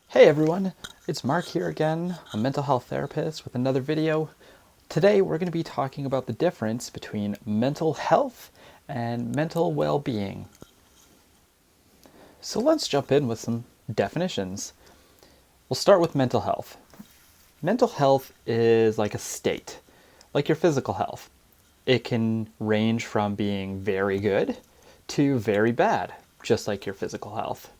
Hey everyone, it's Mark here again, a mental health therapist with another video. Today we're going to be talking about the difference between mental health and mental well-being. So let's jump in with some definitions. We'll start with mental health. Mental health is like a state, like your physical health. It can range from being very good to very bad, just like your physical health.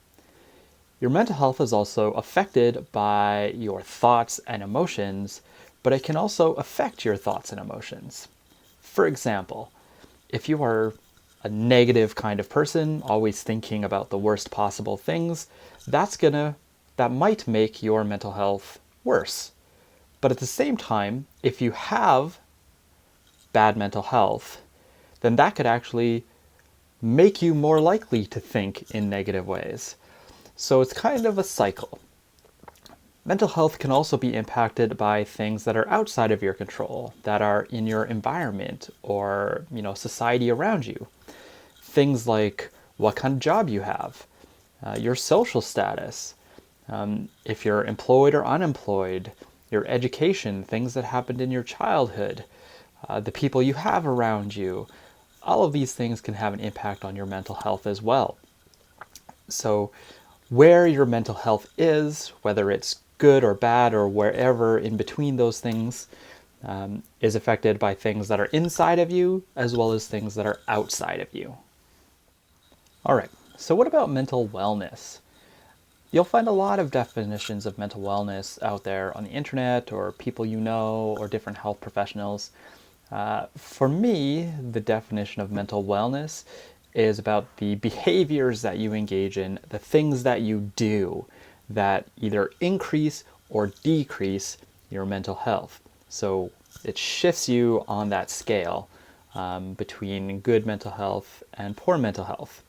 Your mental health is also affected by your thoughts and emotions, but it can also affect your thoughts and emotions. For example, if you are a negative kind of person, always thinking about the worst possible things, that might make your mental health worse. But at the same time, if you have bad mental health, then that could actually make you more likely to think in negative ways. So it's kind of a cycle. Mental health can also be impacted by things that are outside of your control, that are in your environment or, society around you. Things like what kind of job you have, your social status, if you're employed or unemployed, your education, things that happened in your childhood, the people you have around you. All of these things can have an impact on your mental health as well. So where your mental health is, whether it's good or bad or wherever in between those things, is affected by things that are inside of you as well as things that are outside of you. All right, so what about mental wellness? You'll find a lot of definitions of mental wellness out there on the internet or people you know or different health professionals. For me, the definition of mental wellness is about the behaviors that you engage in, the things that you do that either increase or decrease your mental health. So it shifts you on that scale between good mental health and poor mental health.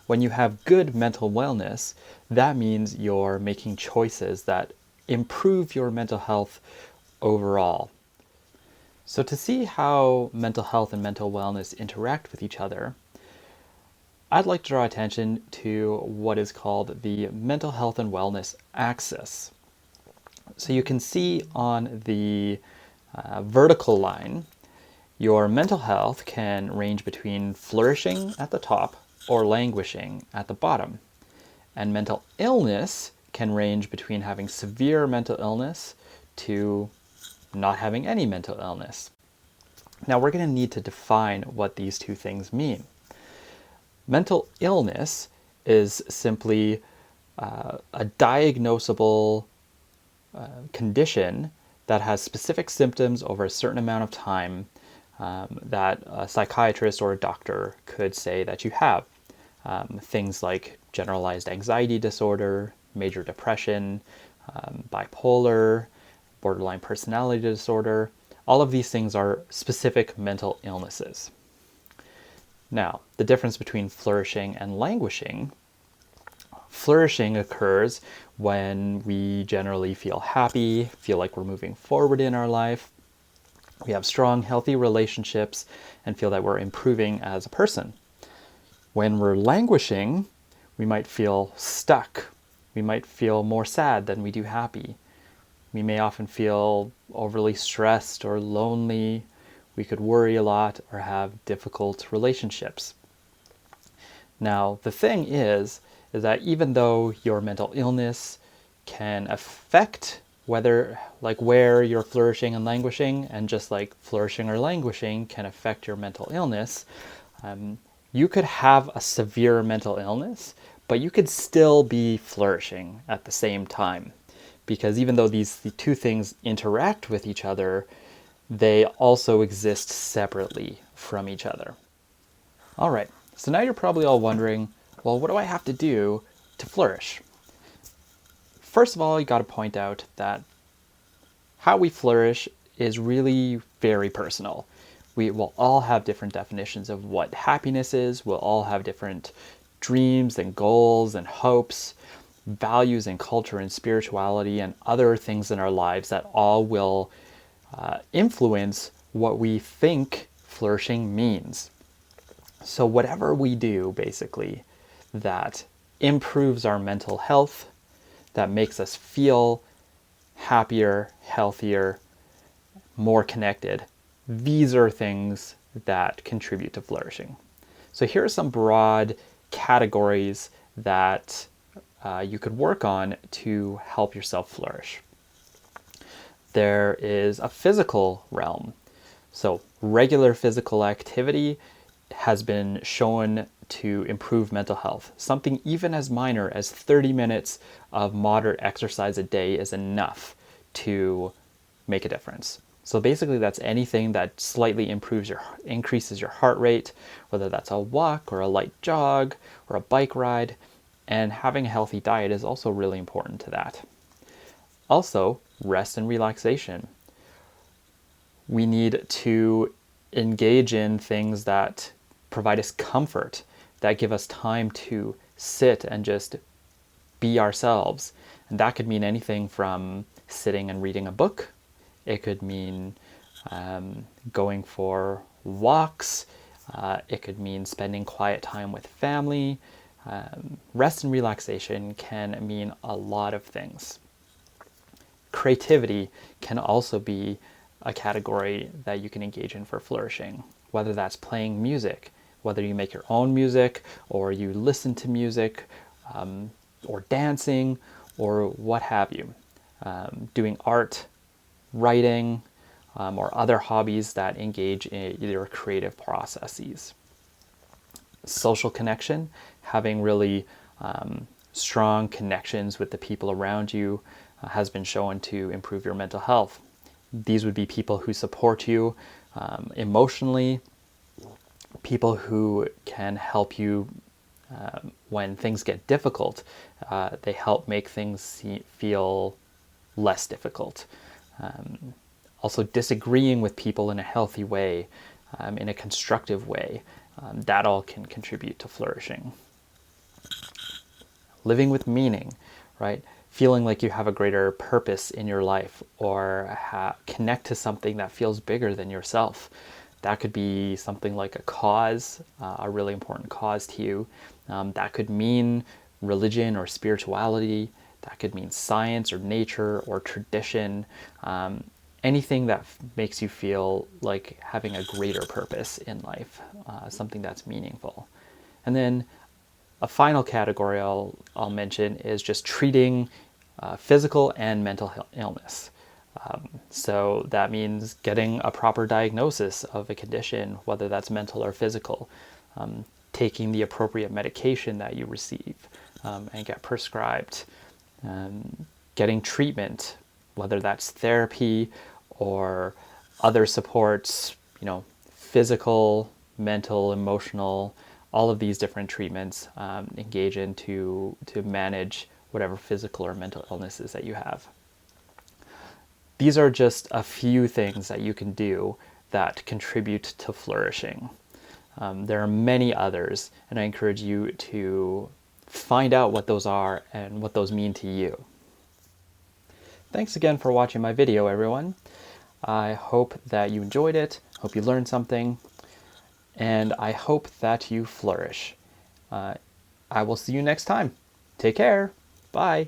When you have good mental wellness, that means you're making choices that improve your mental health overall. So to see how mental health and mental wellness interact with each other, I'd like to draw attention to what is called the mental health and wellness axis. So you can see on the vertical line, your mental health can range between flourishing at the top or languishing at the bottom. And mental illness can range between having severe mental illness to not having any mental illness. Now we're going to need to define what these two things mean. Mental illness is simply a diagnosable condition that has specific symptoms over a certain amount of time that a psychiatrist or a doctor could say that you have. Things like generalized anxiety disorder, major depression, bipolar, borderline personality disorder. All of these things are specific mental illnesses. Now, the difference between flourishing and languishing. Flourishing occurs when we generally feel happy, feel like we're moving forward in our life. We have strong, healthy relationships and feel that we're improving as a person. When we're languishing, we might feel stuck. We might feel more sad than we do happy. We may often feel overly stressed or lonely. We could worry a lot or have difficult relationships. Now, the thing is that even though your mental illness can affect where you're flourishing and languishing, and just like flourishing or languishing can affect your mental illness, you could have a severe mental illness, but you could still be flourishing at the same time. Because even though the two things interact with each other, they also exist separately from each other. All right, so now you're probably all wondering, well, what do I have to do to flourish? First of all, you got to point out that how we flourish is really very personal. We will all have different definitions of what happiness is. We'll all have different dreams and goals and hopes, values and culture and spirituality and other things in our lives that all will influence what we think flourishing means. So whatever we do, basically, that improves our mental health, that makes us feel happier, healthier, more connected. These are things that contribute to flourishing. So here are some broad categories that you could work on to help yourself flourish. There is a physical realm. So regular physical activity has been shown to improve mental health. Something even as minor as 30 minutes of moderate exercise a day is enough to make a difference. So basically that's anything that slightly increases your heart rate, whether that's a walk or a light jog or a bike ride. And having a healthy diet is also really important to that. Also, rest and relaxation. We need to engage in things that provide us comfort, that give us time to sit and just be ourselves. And that could mean anything from sitting and reading a book. It could mean going for walks. It could mean spending quiet time with family. Rest and relaxation can mean a lot of things. Creativity can also be a category that you can engage in for flourishing, whether that's playing music, whether you make your own music or you listen to music, or dancing, or what have you. Doing art, writing, or other hobbies that engage in your creative processes. Social connection, having really strong connections with the people around you has been shown to improve your mental health. These would be people who support you emotionally, people who can help you when things get difficult. They help make things feel less difficult. Also, disagreeing with people in a healthy way, in a constructive way, that all can contribute to flourishing. Living with meaning, right? Feeling like you have a greater purpose in your life, or connect to something that feels bigger than yourself. That could be something like a cause, a really important cause to you. That could mean religion or spirituality. That could mean science or nature or tradition. Anything that makes you feel like having a greater purpose in life, something that's meaningful. And then a final category I'll mention is just treating physical and mental illness. So that means getting a proper diagnosis of a condition, whether that's mental or physical, taking the appropriate medication that you receive and get prescribed, getting treatment, whether that's therapy or other supports, physical, mental, emotional, all of these different treatments engage in to manage whatever physical or mental illnesses that you have. These are just a few things that you can do that contribute to flourishing. There are many others, and I encourage you to find out what those are and what those mean to you. Thanks again for watching my video, everyone. I hope that you enjoyed it, hope you learned something, and I hope that you flourish. I will see you next time. Take care. Bye.